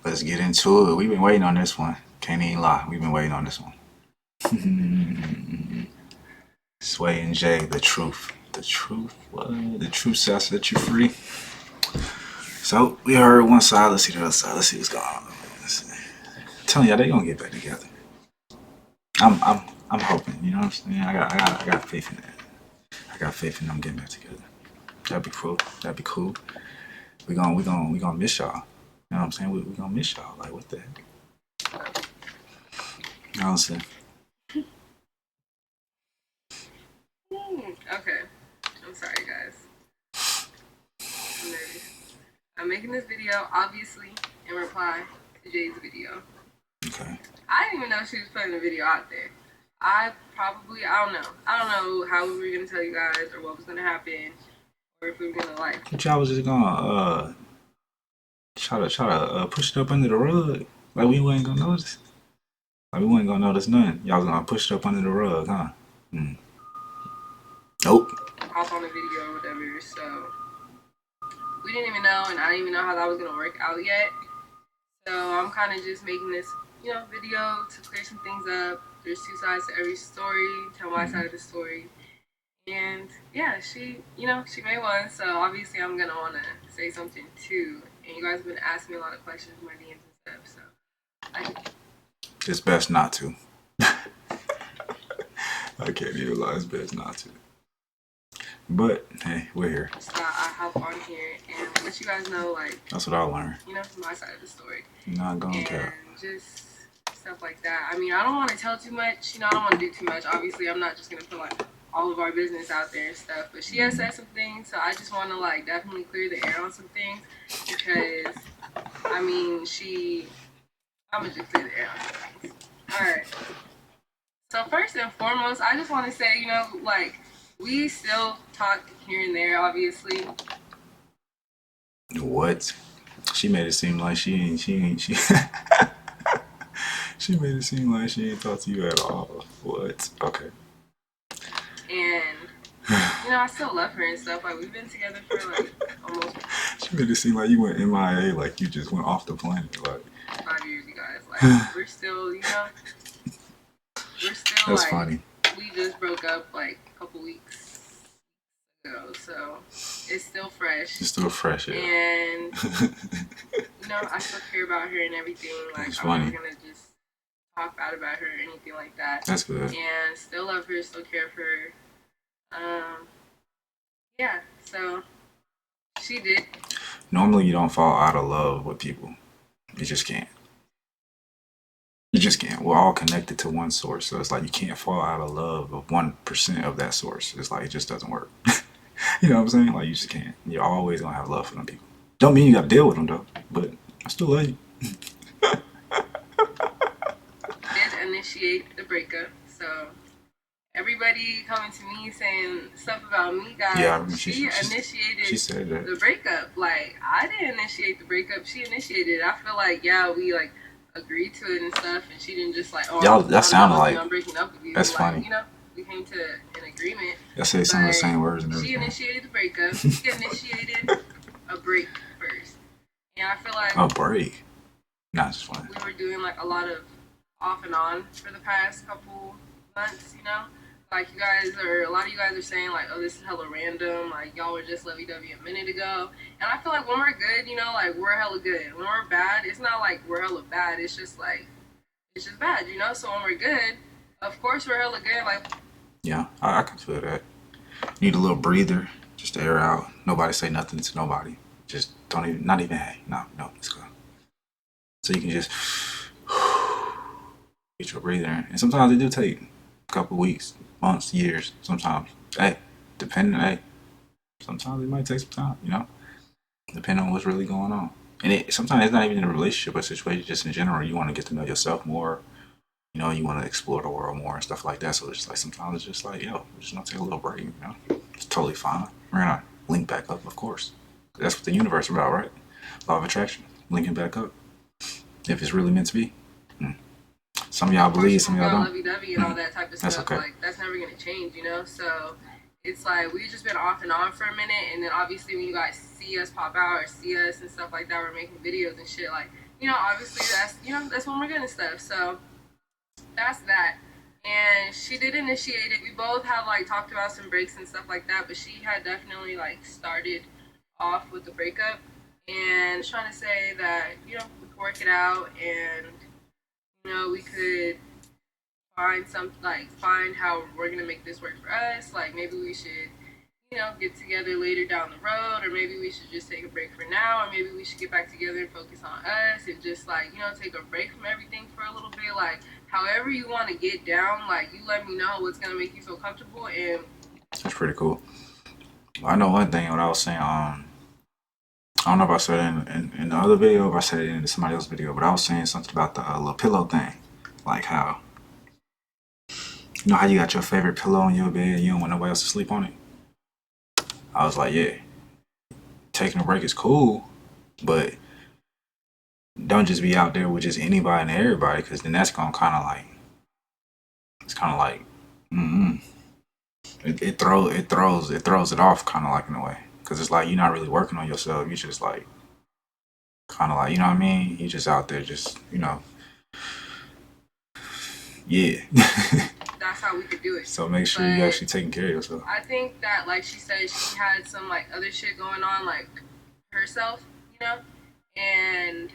Let's get into it. We've been waiting on this one. Can't even lie. We've been waiting on this one. Swayy N Jayyy, the truth. The truth? What? The truth shall set you free. So, we heard one side. Let's see the other side. Let's see what's going on. I'm telling y'all, they gonna get back together. I'm hoping. You know what I'm saying? I got faith in that. I got faith in them getting back together. That'd be cool. That'd be cool. We gonna miss y'all. You know what I'm saying? We gonna miss y'all. Like, what the heck? You know what I'm saying? Okay. I'm sorry, guys. I'm nervous. I'm making this video, obviously, in reply to Jay's video. Okay. I didn't even know she was putting the video out there. I don't know. I don't know how we were going to tell you guys or what was going to happen or if we were going to, like... But y'all was just gonna, try to push it up under the rug. Like, we wasn't gonna notice. Like, we wasn't gonna notice nothing. Y'all was gonna push it up under the rug, huh? Nope. Hop on the video or whatever, so... We didn't even know, and I didn't even know how that was going to work out yet. So I'm kind of just making this, video to clear some things up. There's two sides to every story. Tell my side of the story. And yeah, she made one. So obviously I'm going to want to say something too. And you guys have been asking me a lot of questions in my DMs and stuff. So it's best not to. I can't even lie. It's best not to. But hey, we're here. So I hop on here and let you guys know, like, that's what I learned. My side of the story. You're not gonna care. Just stuff like that. I mean, I don't want to tell too much. I don't want to do too much. Obviously, I'm not just gonna put like all of our business out there and stuff. But she has said some things, so I just want to like definitely clear the air on some things because I mean, I'm gonna just clear the air on some things. All right. So first and foremost, I just want to say, like. We still talk here and there, obviously. What? She made it seem like she ain't. She made it seem like she ain't talk to you at all. What? Okay. And I still love her and stuff. Like we've been together for like almost. She made it seem like you went MIA, like you just went off the planet, like. 5 years, you guys. Like we're still, we're still. That's like, funny. We just broke up like a couple weeks ago, so it's still fresh. It's still fresh, yeah. And I still care about her and everything. Like I'm never gonna just talk bad about her or anything like that. That's good. And still love her, still care for her. Yeah. So she did. Normally, you don't fall out of love with people. You just can't. You just can't. We're all connected to one source, so it's like you can't fall out of love of 1% of that source. It's like it just doesn't work. You know what I'm saying? Like you just can't. You're always gonna have love for them people. Don't mean you gotta deal with them though, but I still love you. Did initiate the breakup, so everybody coming to me saying stuff about me, guys. Yeah, she initiated she said that. The breakup. Like I didn't initiate the breakup. She initiated it. I feel like we like agreed to it and stuff, and she didn't just like y'all. That sounded like I'm breaking up with you. That's like, funny. We came to an agreement. I say some of the same words and everything. She initiated the breakup. She initiated a break first, and I feel like a break. Not just funny. We were doing like a lot of off and on for the past couple months. Like a lot of you guys are saying like, oh, this is hella random. Like y'all were just lovey-dovey a minute ago, and I feel like when we're good, like we're hella good. When we're bad, it's not like we're hella bad. It's just like it's just bad, So when we're good, of course we're hella good. Like yeah, I can feel that. You need a little breather, just to air out. Nobody say nothing to nobody. Just don't even, not even hey, no, let's go. So you can just get your breather in, and sometimes it do take a couple weeks, months, years. Sometimes, sometimes it might take some time, depending on what's really going on. And sometimes it's not even in a relationship or situation, just in general. You want to get to know yourself more. You want to explore the world more and stuff like that. So it's just like sometimes it's just like, we're just gonna take a little break. It's totally fine. We're gonna link back up, of course. That's what the universe is about, right? Law of attraction, linking back up. If it's really meant to be. Some of y'all believe, some of y'all don't. Lovey-dovey and all that type of stuff. That's okay. Like that's never gonna change, So it's like we've just been off and on for a minute, and then obviously when you guys see us pop out or see us and stuff like that, we're making videos and shit. Like obviously that's when we're getting stuff. So that's that. And she did initiate it. We both have like talked about some breaks and stuff like that, but she had definitely like started off with the breakup and trying to say that we could work it out, and we could find how we're gonna make this work for us. Like maybe we should get together later down the road, or maybe we should just take a break for now, or maybe we should get back together and focus on us and just take a break from everything for a little bit. Like however you want to get down, like you let me know what's gonna make you feel comfortable. And That's pretty cool. I know one thing. What I was saying, I don't know if I said it in the other video, or if I said it in somebody else's video, but I was saying something about the little pillow thing, like how how you got your favorite pillow on your bed and you don't want nobody else to sleep on it. I was like, yeah, taking a break is cool, but don't just be out there with just anybody and everybody, because then that's gonna kind of like, it's kind of like, mm-mm. It throws it off kind of like in a way, because it's like you're not really working on yourself. You just like kind of like, you know what I mean? You just out there just yeah. that's how we could do it. So make sure you actually taking care of yourself. I think that, like she said, she had some like other shit going on, like herself, and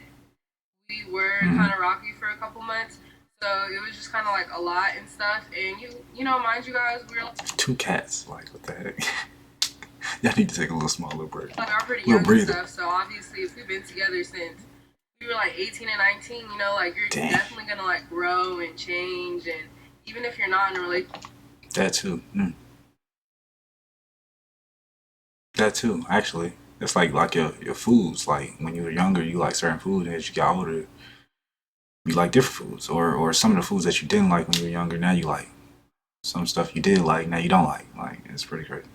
we were kind of rocky for a couple months. So it was just kind of like a lot and stuff. And mind you guys, we were 2 cats. Like, what the heck? Y'all need to take a little smaller break. Like, we're pretty young and stuff. So obviously, if we've been together since we were like 18 and 19, like you're definitely gonna like grow and change. And even if you're not in a relationship, that too. That too, actually. It's like your foods. Like when you were younger, you like certain food, and as you got older, you like different foods. Or some of the foods that you didn't like when you were younger, now you like. Some stuff you did like, now you don't like. Like, it's pretty crazy.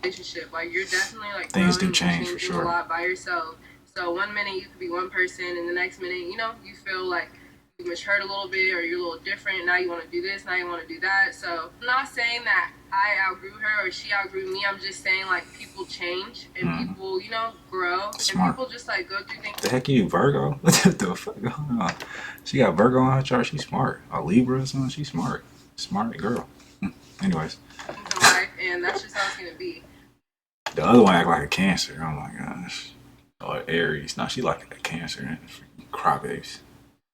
Relationship, like you're definitely like things do change for sure. A lot by yourself. So one minute you could be one person, and the next minute, you feel like you matured a little bit, or you're a little different. Now you want to do this, now you want to do that. So I'm not saying that I outgrew her or she outgrew me. I'm just saying like people change and people, grow. Smart. And people just like go through things. The heck you, Virgo? What the fuck going on? She got Virgo on her chart. She's smart. A Libra or something. She's smart. Smart girl. Anyways. In life, and that's just how it's gonna be. The other one act like a Cancer. Oh my gosh. Or Aries. No, she like a Cancer and crybabies.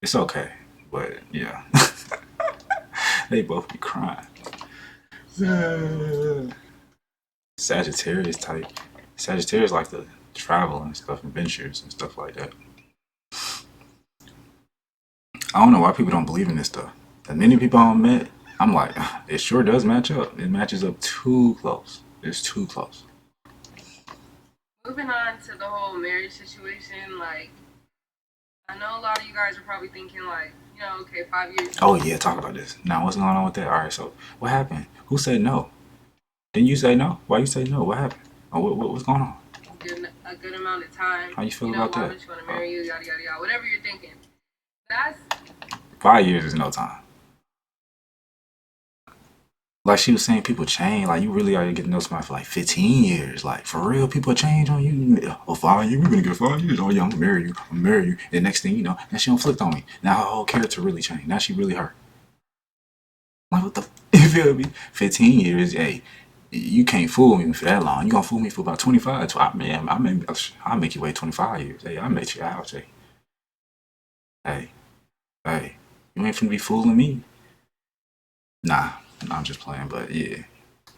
It's okay, but yeah. They both be crying. Sagittarius type. Sagittarius like to travel and stuff, adventures and stuff like that. I don't know why people don't believe in this stuff. The many people I met, I'm like, it sure does match up. It matches up too close. It's too close. Moving on to the whole marriage situation, like, I know a lot of you guys are probably thinking like, okay, 5 years. Oh yeah, talk about this. Now what's going on with that? All right, so what happened? Who said no? Didn't you say no? Why you say no? What happened? Oh, what's going on? A good amount of time. How you feel about that? Why would you want to marry you? Yada yada yada. Whatever you're thinking. That's 5 years is no time. Like she was saying, people change. Like you really are getting to know somebody for like 15 years. Like for real, people change on you. Oh, 5 years, we're gonna get 5 years. Oh yeah, I'm gonna marry you. I'm gonna marry you. And next thing you know, now she don't flipped on me. Now her whole character really changed. Now she really hurt. Like what the? You feel me? 15 years, hey, you can't fool me for that long. You gonna fool me for about 25? Man, I'll make you wait 25 years. Hey, I'll make you out. Hey, you ain't finna be fooling me. Nah. I'm just playing, but yeah,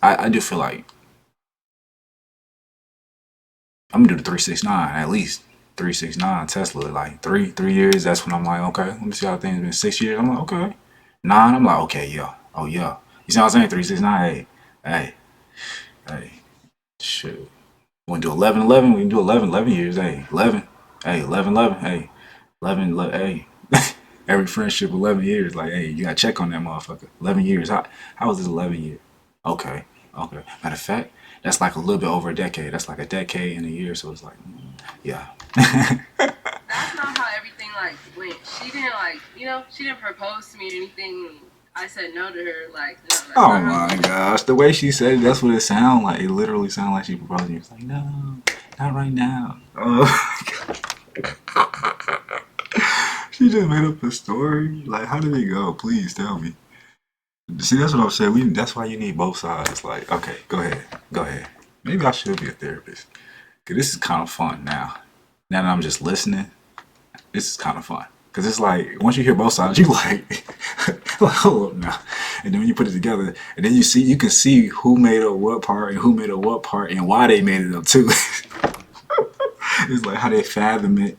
I do feel like I'm gonna do the 369 at least. 369 Tesla, like three years. That's when I'm like, okay, let me see how things been. 6 years, I'm like, okay. 9, I'm like, okay, yeah, oh yeah. You see what I'm saying? 369. Hey, shoot. We can do 11. We can do 11 years. Hey, 11. Hey, 11. Hey, 11. Hey. Every friendship 11 years, like, hey, you gotta check on that motherfucker. 11 years. How was this 11 years? Okay. Matter of fact, that's like a little bit over a decade. That's like a decade and a year, so it's like, yeah. That's not how everything like went. She didn't she didn't propose to me or anything. I said no to her, like, no. Oh my gosh, the way she said it, that's what it sounded like. It literally sounded like she proposed to me. It's like, no, not right now. Oh my god. She just made up a story. Like, how did it go? Please tell me. See, that's what I'm saying. That's why you need both sides. Like, okay, go ahead, go ahead. Maybe I should be a therapist. Cause this is kind of fun now. Now that I'm just listening, this is kind of fun. Cause it's like once you hear both sides, you like, like hold up now. And then when you put it together, and then you can see who made up what part and who made up what part and why they made it up too. It's like how they fathom it,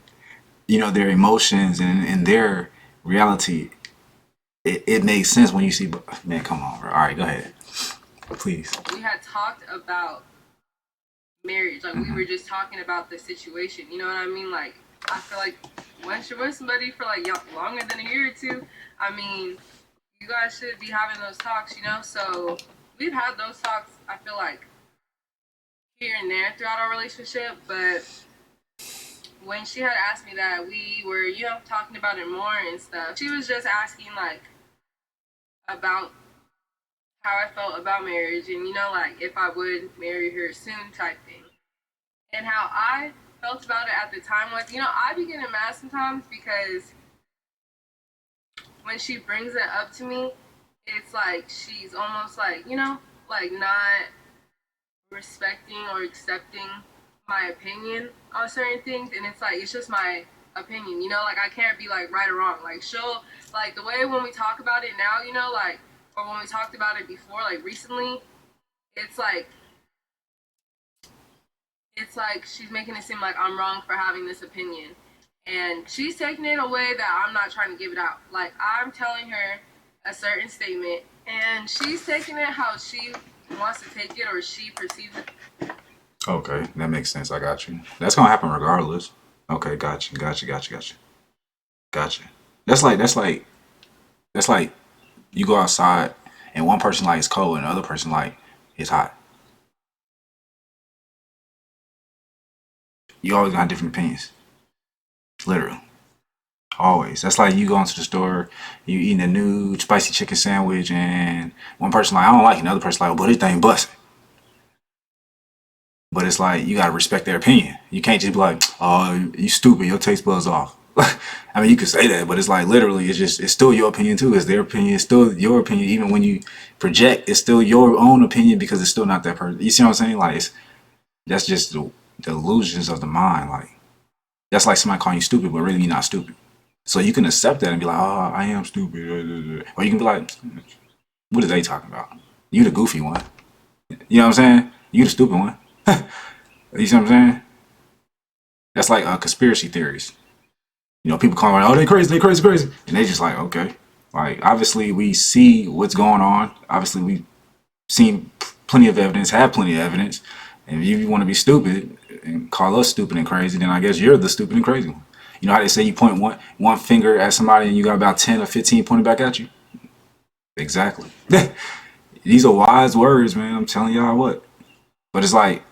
their emotions and their reality. It makes sense when you see. Man, come on, bro. All right, go ahead, please. We had talked about marriage, like we were just talking about the situation. You know what I mean? Like I feel like once you're with somebody for like longer than a year or two, I mean, you guys should be having those talks. So we've had those talks. I feel like here and there throughout our relationship, but when she had asked me that, we were, talking about it more and stuff. She was just asking, like, about how I felt about marriage and, like, if I would marry her soon type thing. And how I felt about it at the time was, I be getting mad sometimes because when she brings it up to me, it's like she's almost like, like not respecting or accepting my opinion on certain things, and it's like it's just my opinion, like I can't be like right or wrong. Like she'll like the way when we talk about it now, like or when we talked about it before, like recently, it's like she's making it seem like I'm wrong for having this opinion, and she's taking it away that I'm not trying to give it out. Like I'm telling her a certain statement, and she's taking it how she wants to take it or she perceives it. Okay, that makes sense. I got you. That's gonna happen regardless. Okay, gotcha. That's like you go outside and one person like it's cold and the other person like it's hot. You always got different opinions. Literally. Always. That's like you going to the store, you eating a new spicy chicken sandwich, and one person like I don't like it, another person like, oh, but this thing busting. But it's like you gotta respect their opinion. You can't just be like, "Oh, you stupid. Your taste buds off." I mean, you can say that, but it's like literally, it's still your opinion too. It's their opinion. It's still your opinion. Even when you project, it's still your own opinion because it's still not that person. You see what I'm saying? Like, that's just the illusions of the mind. Like, that's like somebody calling you stupid, but really you're not stupid. So you can accept that and be like, "Oh, I am stupid," or you can be like, "What are they talking about? You the goofy one. You know what I'm saying? You the stupid one." You see what I'm saying? That's like conspiracy theories. People call them, oh, they crazy. And they just like, okay. Like, obviously, we see what's going on. Obviously, we've seen plenty of evidence, have plenty of evidence. And if you want to be stupid and call us stupid and crazy, then I guess you're the stupid and crazy one. You know how they say you point one finger at somebody and you got about 10 or 15 pointing back at you? Exactly. These are wise words, man. I'm telling y'all what. But it's like,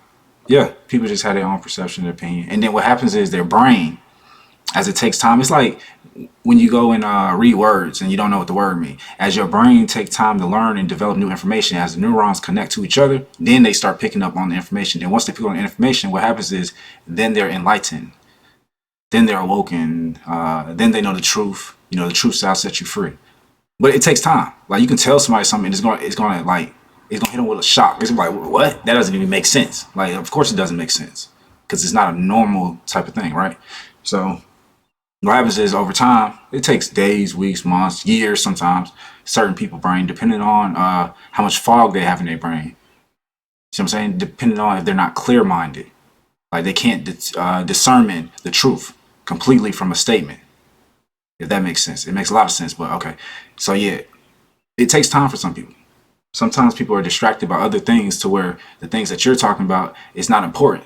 yeah, people just have their own perception and opinion. And then what happens is their brain, as it takes time, it's like when you go and read words and you don't know what the word means. As your brain takes time to learn and develop new information, as the neurons connect to each other, then they start picking up on the information. Then once they pick up on the information, what happens is then they're enlightened. Then they're awoken. Then they know the truth. The truth shall set you free. But it takes time. Like you can tell somebody something, and it's gonna hit them with a shock. It's like, what? That doesn't even make sense. Like, of course it doesn't make sense because it's not a normal type of thing, right? So what happens is over time, it takes days, weeks, months, years sometimes, certain people's brain, depending on how much fog they have in their brain. See what I'm saying? Depending on if they're not clear-minded. Like they can't discern the truth completely from a statement. If that makes sense. It makes a lot of sense, but okay. So yeah, it takes time for some people. Sometimes people are distracted by other things to where the things that you're talking about is not important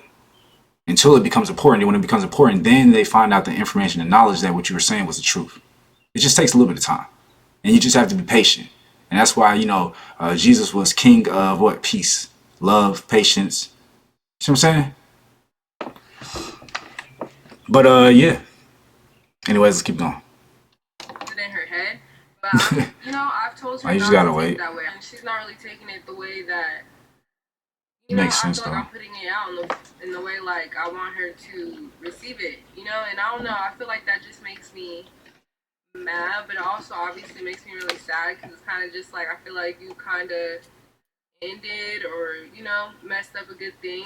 until it becomes important. And when it becomes important, then they find out the information and knowledge that what you were saying was the truth. It just takes a little bit of time, and you just have to be patient. And that's why Jesus was king of what? Peace, love, patience. See what I'm saying? But yeah. Anyways, let's keep going. In her head, but I've told her You just not gotta to take wait. it that way, and she's not really taking it the way that Makes I sense feel like though. I'm putting it out in the way like I want her to receive it, and I don't know. I feel like that just makes me mad, but it also obviously makes me really sad because it's kind of just like I feel like you kind of ended or messed up a good thing,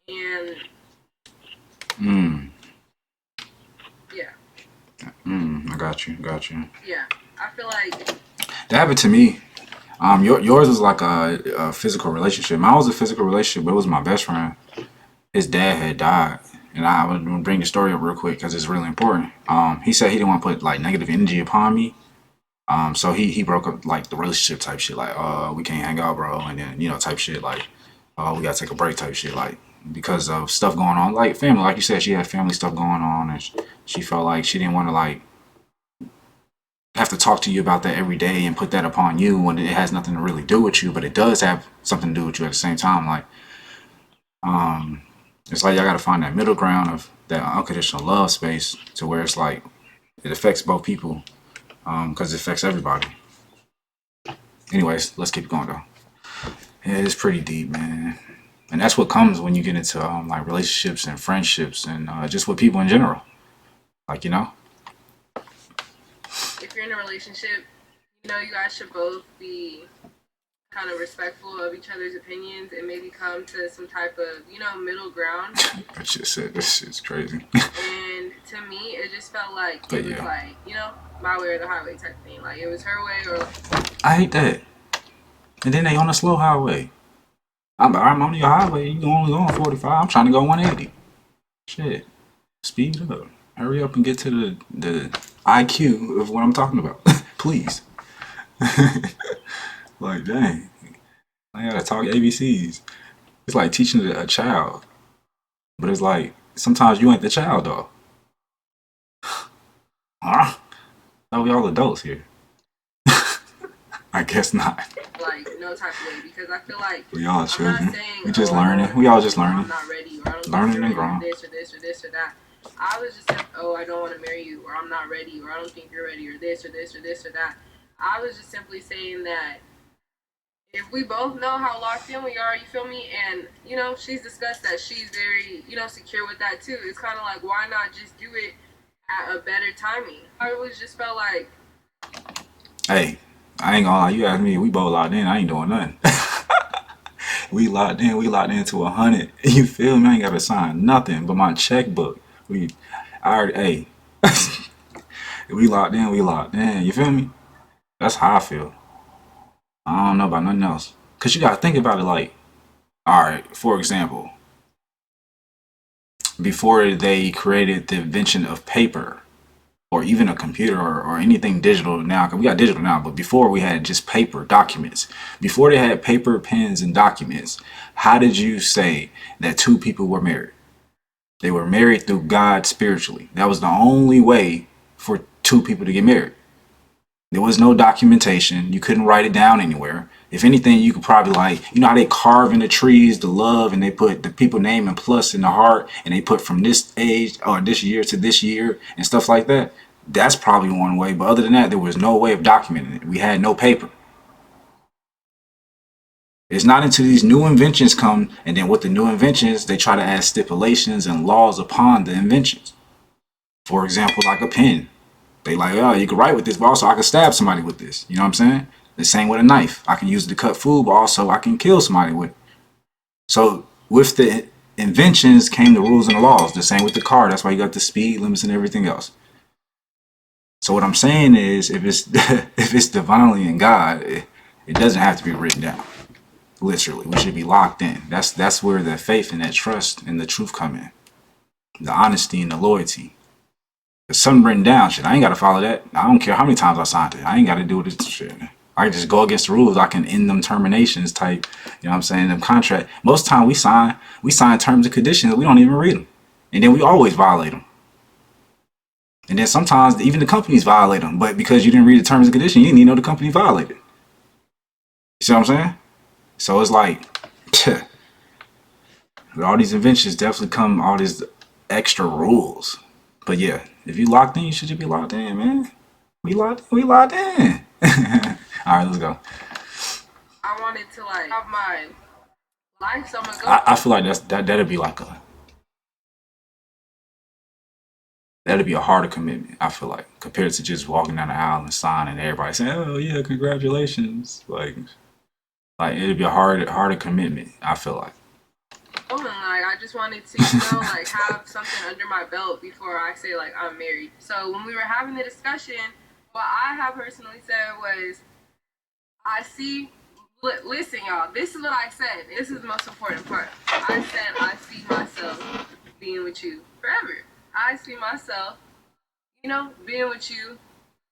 and yeah. I got you. Yeah, I feel like That happened to me. Yours was like a physical relationship. Mine was a physical relationship, but it was my best friend. His dad had died, and I would bring the story up real quick because it's really important. He said he didn't want to put like negative energy upon me. So he broke up like the relationship type shit, like we can't hang out, bro, and then type shit like we gotta take a break type shit, like because of stuff going on, like family, like you said, she had family stuff going on, and she felt like she didn't want to like have to talk to you about that every day and put that upon you when it has nothing to really do with you, but it does have something to do with you at the same time. Like, it's like y'all gotta find that middle ground of that unconditional love space to where it's like it affects both people, because it affects everybody. Anyways, let's keep going though. Yeah, it's pretty deep, man. And that's what comes when you get into like relationships and friendships and just with people in general. Like, if you're in a relationship, you guys should both be kind of respectful of each other's opinions and maybe come to some type of, middle ground. I just said this shit's crazy. And to me, it just felt like it was like, my way or the highway type thing. Like, it was her way or... I hate that. And then they on the slow highway. I'm on your highway. You only going 45. I'm trying to go 180. Shit. Speed up. Hurry up and get to the IQ of what I'm talking about. Please. Like, dang. I gotta talk ABCs. It's like teaching a child. But it's like, sometimes you ain't the child, though. Huh? No, we all adults here. I guess not. Like, no type of way, because I feel like we all children. Saying, we just learning. We all just learning. I'm not ready, or I don't learning and growing. This or this or this or that. I was just like, oh, I don't want to marry you, or I'm not ready, or I don't think you're ready, or this or this or this or that. I was just simply saying that if we both know how locked in we are, you feel me? And, she's discussed that she's very, secure with that too. It's kind of like, why not just do it at a better timing? I always just felt like... Hey, I ain't gonna lie, you asked me, we both locked in, I ain't doing nothing. We locked into 100. You feel me? I ain't gotta sign nothing but my checkbook. We locked in, you feel me? That's how I feel. I don't know about nothing else. Cause you gotta think about it like, alright, for example, before they created the invention of paper, or even a computer or anything digital now, because we got digital now, but before we had just paper documents. Before they had paper, pens, and documents, how did you say that two people were married? They were married through God spiritually. That was the only way for two people to get married. There was no documentation. You couldn't write it down anywhere. If anything, you could probably like, how they carve in the trees the love and they put the people name and plus in the heart and they put from this age or this year to this year and stuff like that. That's probably one way. But other than that, there was no way of documenting it. We had no paper. It's not until these new inventions come, and then with the new inventions, they try to add stipulations and laws upon the inventions. For example, like a pen. They like, oh, you can write with this, but also I can stab somebody with this. You know what I'm saying? The same with a knife. I can use it to cut food, but also I can kill somebody with it. So with the inventions came the rules and the laws. The same with the car. That's why you got the speed limits and everything else. So what I'm saying is, if it's divinely in God, it doesn't have to be written down. Literally, we should be locked in. That's where the faith and that trust and the truth come in. The honesty and the loyalty. There's something written down, shit. I ain't got to follow that. I don't care how many times I signed it. I ain't got to do this shit. I can just go against the rules. I can end them terminations type, you know what I'm saying, them contract. Most of the time we sign terms and conditions. We don't even read them. And then we always violate them. And then sometimes even the companies violate them. But because you didn't read the terms and conditions, you didn't even know the company violated. You see what I'm saying? So it's like, with all these inventions definitely come all these extra rules. But yeah, if you locked in, you should just be locked in, man. We locked in. All right, let's go. I wanted to like have my life, so I'm gonna go. I feel like that'd be like a That'd be a harder commitment, I feel like, compared to just walking down the aisle and signing and everybody saying, "Oh yeah, congratulations." Like it'd be a harder commitment, I feel like. Oh, and like I just wanted to, like have something under my belt before I say like I'm married. So when we were having the discussion, what I have personally said was, I see. Listen, y'all. This is what I said. This is the most important part. I said I see myself being with you forever. I see myself, being with you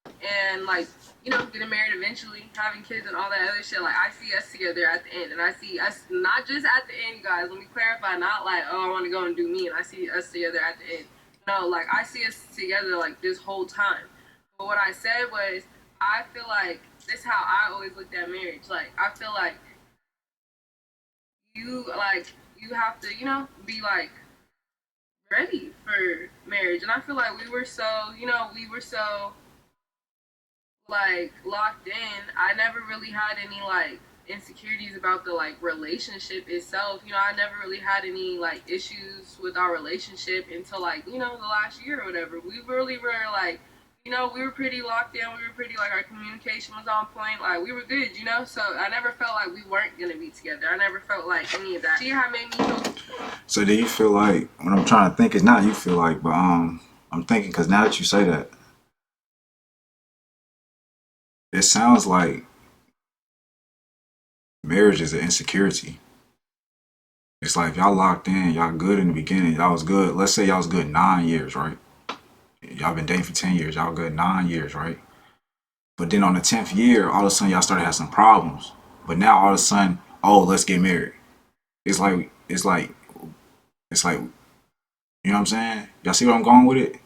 and like, getting married eventually, having kids and all that other shit. Like I see us together at the end, and I see us not just at the end, guys. Let me clarify. Not like, oh, I want to go and do me, and I see us together at the end. No, like I see us together like this whole time. But what I said was, I feel like this is how I always looked at marriage. Like I feel like you have to, be like ready for marriage. And I feel like we were so, like locked in. I never really had any like insecurities about the like relationship itself. I never really had any like issues with our relationship until like, the last year or whatever. We really were like, we were pretty locked in. We were pretty like our communication was on point. Like we were good, So I never felt like we weren't gonna be together. I never felt like any of that. She had made me feel. So do you feel like, what I'm trying to think is not you feel like, but I'm thinking, because now that you say that, it sounds like marriage is an insecurity. It's like y'all locked in, y'all good in the beginning, y'all was good. Let's say y'all was good 9 years, right? Y'all been dating for 10 years, y'all good 9 years, right? But then on the 10th year, all of a sudden y'all started having some problems. But now all of a sudden, oh, let's get married. It's like, it's like, it's like, you know what I'm saying? Y'all see where I'm going with it?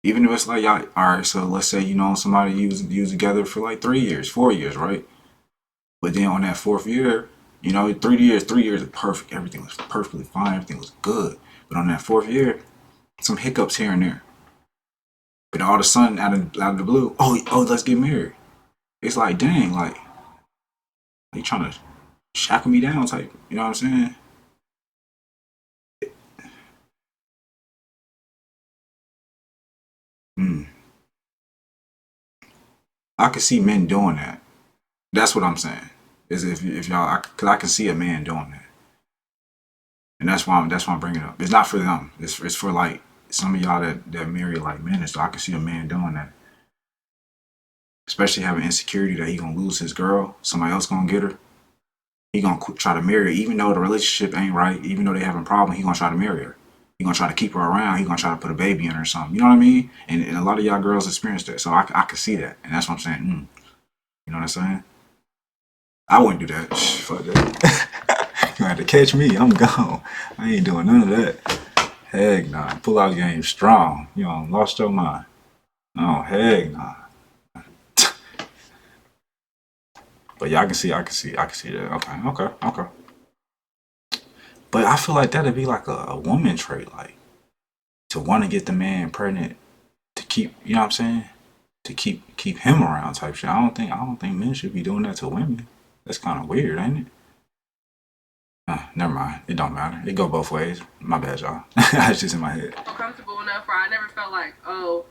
Even if it's like y'all, all right, so let's say, somebody you was together for like 3 years, 4 years, right? But then on that fourth year, 3 years is perfect. Everything was perfectly fine. Everything was good. But on that fourth year, some hiccups here and there. But all of a sudden, out of the blue, oh, let's get married. It's like, dang, like you trying to shackle me down type. You know what I'm saying? Mm. I could see men doing that. That's what I'm saying. Is if y'all, cause I can see a man doing that, and that's why I'm bringing it up. It's not for them. It's for like some of y'all that marry like men, so I can see a man doing that, especially having insecurity that he gonna lose his girl, somebody else gonna get her. He gonna try to marry her, even though the relationship ain't right, even though they having a problem. He gonna try to marry her. He gonna try to keep her around. He gonna try to put a baby in her or something. You know what I mean? And a lot of y'all girls experience that, so I can see that, and that's what I'm saying. You know what I'm saying? I wouldn't do that. Fuck that. You had to catch me. I'm gone. I ain't doing none of that. Heck nah. Pull out game strong. You know, lost your mind. Oh, heck nah. But yeah, I can see that. Okay. But I feel like that'd be like a woman trait, like to want to get the man pregnant to keep, you know what I'm saying? To keep him around type shit. I don't think men should be doing that to women. That's kind of weird, ain't it? Never mind. It don't matter. It go both ways. My bad, y'all. It's just in my head. Comfortable enough where I never felt like, oh,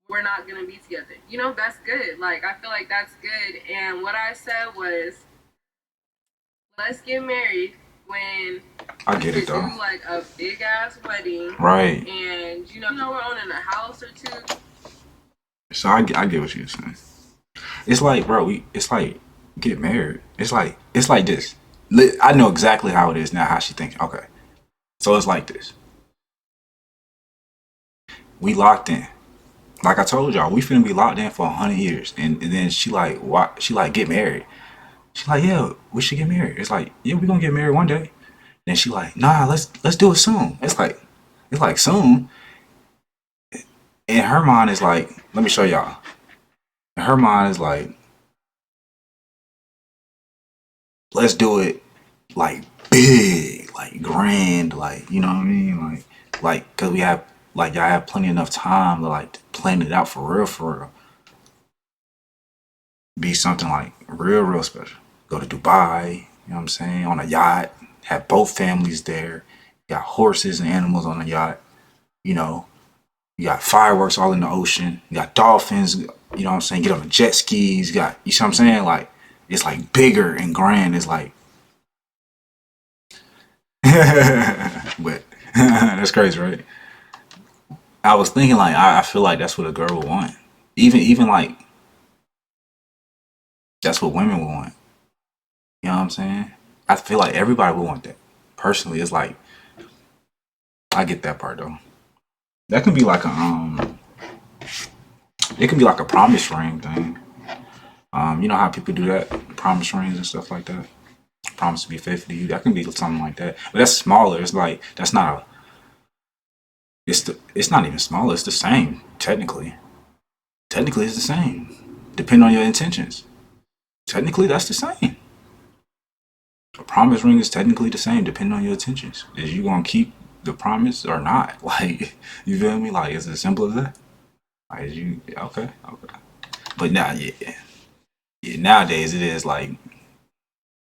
we're not gonna be together. That's good. Like I feel like that's good. And what I said was, let's get married when I get it though. Do like a big ass wedding, right? And we're owning a house or two. So I get what you're saying. It's like, bro, it's like get married. It's like this. I know exactly how it is now. How she thinking? Okay, so it's like this. We locked in. Like I told y'all, we finna be locked in for 100 years, and then she like, why? She like get married. She like, yeah, we should get married. It's like, yeah, we gonna get married one day. Then she like, nah, let's do it soon. It's like soon. And her mind is like, let me show y'all. And her mind is like, let's do it like big, like grand, like you know what I mean, cause we have like y'all have plenty enough time to like plan it out for real. Be something like real special. Go to Dubai, you know what I'm saying, on a yacht. Have both families there. Got horses and animals on the yacht. You know, You got fireworks all in the ocean. You got dolphins. You know what I'm saying? Get on the jet skis. You got, you see what I'm saying? Like, it's like bigger and grand. It's like, but that's crazy, right? I was thinking like, I feel like that's what a girl would want. Even like, that's what women would want. You know what I'm saying? I feel like everybody would want that. Personally, it's like, I get that part though. That can be like a it can be like a promise ring thing. You know how people do that, promise rings and stuff like that. Promise to be faithful to you. That can be something like that. But that's smaller. It's like that's not a. It's not even smaller. It's the same technically. Technically, it's the same. Depending on your intentions. Technically, that's the same. A promise ring is technically the same, depending on your intentions. Is you gonna keep the promise or not? Like, you feel me? Like, it's as simple as that. Like, is you okay? Okay. But now, yeah. Nowadays, it is like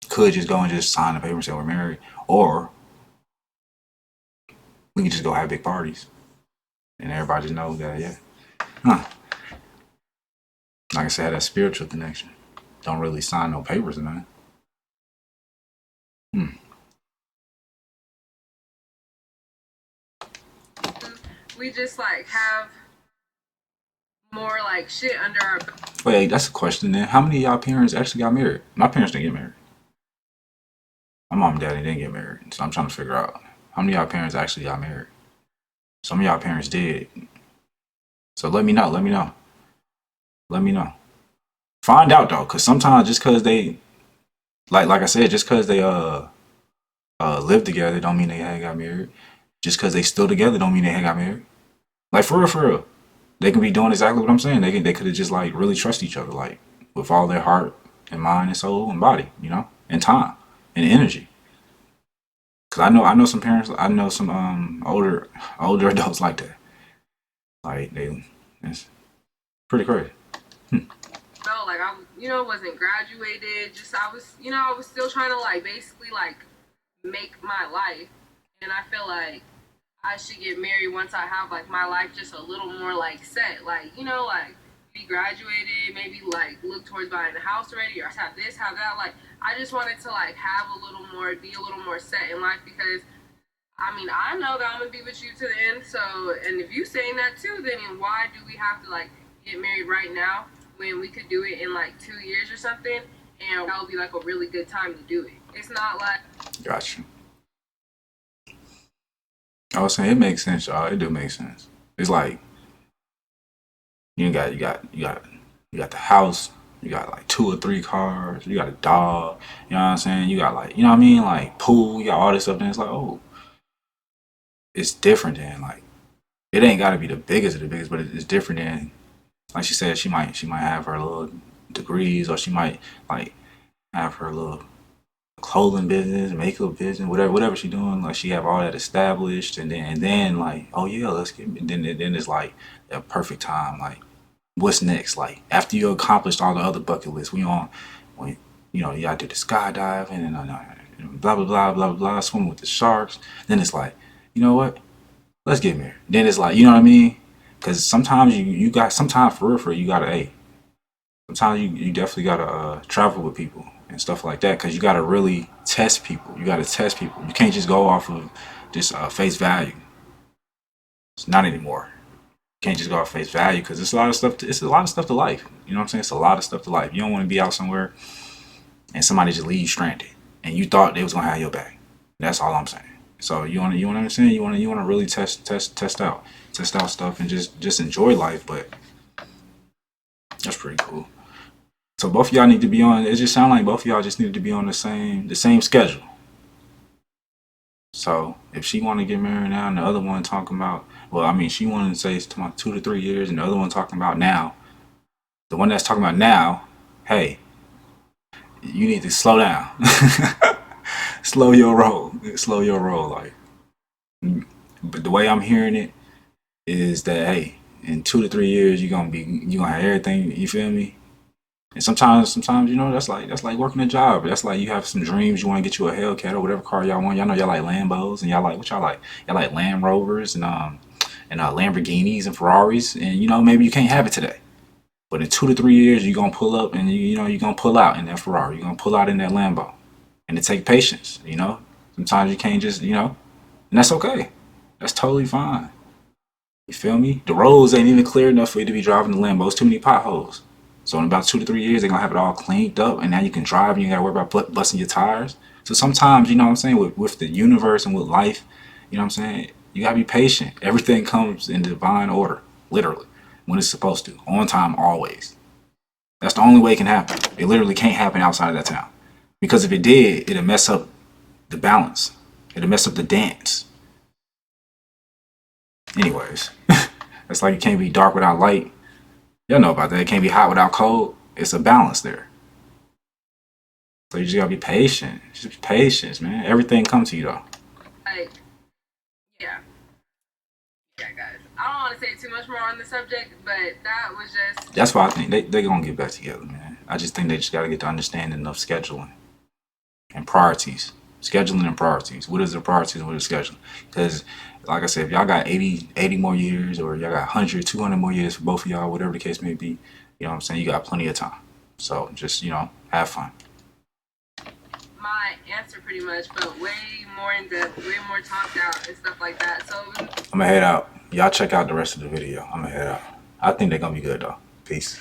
could just go and just sign the paper and say we're married, or we can just go have big parties and everybody just knows that, yeah. Huh. Like I said, that spiritual connection. Don't really sign no papers or nothing. Hmm. We just like have more like shit under our. Wait, that's a question then. How many of y'all parents actually got married? My parents didn't get married. My mom and daddy didn't get married. So I'm trying to figure out how many of y'all parents actually got married. Some of y'all parents did. So let me know. Let me know. Let me know. Find out though, cause sometimes just cause they like I said, just cause they live together don't mean they ain't got married. Just cause they still together don't mean they ain't got married. Like for real, for real. They can be doing exactly what I'm saying. They could have just like really trust each other, like with all their heart and mind and soul and body, you know, and time and energy. Cause I know some parents, I know some older adults like that. Like it's pretty crazy. No, like I, wasn't graduated. Just I was still trying to like basically like make my life, and I feel like I should get married once I have like my life just a little more like set. Like like be graduated, maybe like look towards buying a house already, or have this, have that. Like I just wanted to like have a little more, be a little more set in life because I mean, I know that I'm gonna be with you to the end. So, and if you saying that too, then why do we have to like get married right now when we could do it in like 2 years or something, and that would be like a really good time to do it. It's not like. Gotcha. I was saying it makes sense, y'all. It do make sense. It's like you got the house, you got like 2 or 3 cars, you got a dog, you know what I'm saying? You got like, you know what I mean? Like pool, you got all this stuff, and it's like, oh, it's different than like it ain't gotta be the biggest of the biggest, but it's different than like she said, she might have her little degrees or she might like have her little clothing business, makeup business, whatever she doing, like she have all that established and then like, oh yeah, let's get then it's like a perfect time, like what's next? Like after you accomplished all the other bucket lists, we on when you gotta do the skydiving and blah blah blah blah blah, swim with the sharks. Then it's like, you know what? Let's get married. Then it's like, you know what I mean? Because sometimes you got sometimes for real you gotta sometimes you definitely gotta travel with people and stuff like that because you gotta really test people. You gotta test people. You can't just go off of just face value. It's not anymore. Can't just go off face value because it's a lot of stuff. It's a lot of stuff to life. You know what I'm saying? It's a lot of stuff to life. You don't want to be out somewhere and somebody just leave you stranded and you thought they was gonna have your back. That's all I'm saying. So you want to understand? You want to really test out stuff and just enjoy life. But that's pretty cool. So both of y'all need to be on. It just sounds like both of y'all just need to be on the same schedule. So if she want to get married now, and the other one talking about, well, I mean, she wanted to say it's 2 to 3 years, and the other one talking about now. The one that's talking about now, hey, you need to slow down, slow your roll, slow your roll. Like, but the way I'm hearing it is that hey, in 2 to 3 years, you gonna have everything. You feel me? And sometimes that's like working a job. That's like you have some dreams. You want to get you a Hellcat or whatever car y'all want. Y'all know y'all like Lambos and y'all like what y'all like. Y'all like Land Rovers and and Lamborghinis and Ferraris, and you know, maybe you can't have it today. But in 2 to 3 years, you're gonna pull up and you know, you're gonna pull out in that Ferrari, you're gonna pull out in that Lambo. And it takes patience, you know. Sometimes you can't just, you know, and that's okay. That's totally fine. You feel me? The roads ain't even clear enough for you to be driving the Lambo. It's too many potholes. So in about 2 to 3 years, they're gonna have it all cleaned up, and now you can drive and you gotta worry about busting your tires. So sometimes, you know what I'm saying, with the universe and with life, you know what I'm saying, you gotta be patient. Everything comes in divine order, literally, when it's supposed to, on time, always. That's the only way it can happen. It literally can't happen outside of that town, because if it did, it'd mess up the balance. It'll mess up the dance. Anyways, it's like it can't be dark without light. Y'all know about that. It can't be hot without cold. It's a balance there. So you just gotta be patient. Just be patient, man. Everything comes to you though. Like, yeah, yeah, guys. I don't want to say too much more on the subject, but that was just. That's why I think they gonna get back together, man. I just think they just gotta get the understanding of scheduling and priorities. Scheduling and priorities. What is the priorities and what is scheduling? Because like I said, if y'all got 80 more years, or y'all got 100, 200 more years for both of y'all, whatever the case may be, you know what I'm saying, you got plenty of time. So just, you know, have fun. My answer pretty much, but way more in depth, way more talked out and stuff like that. So I'm gonna head out. Y'all check out the rest of the video. I'm gonna head out. I think they're gonna be good though. Peace.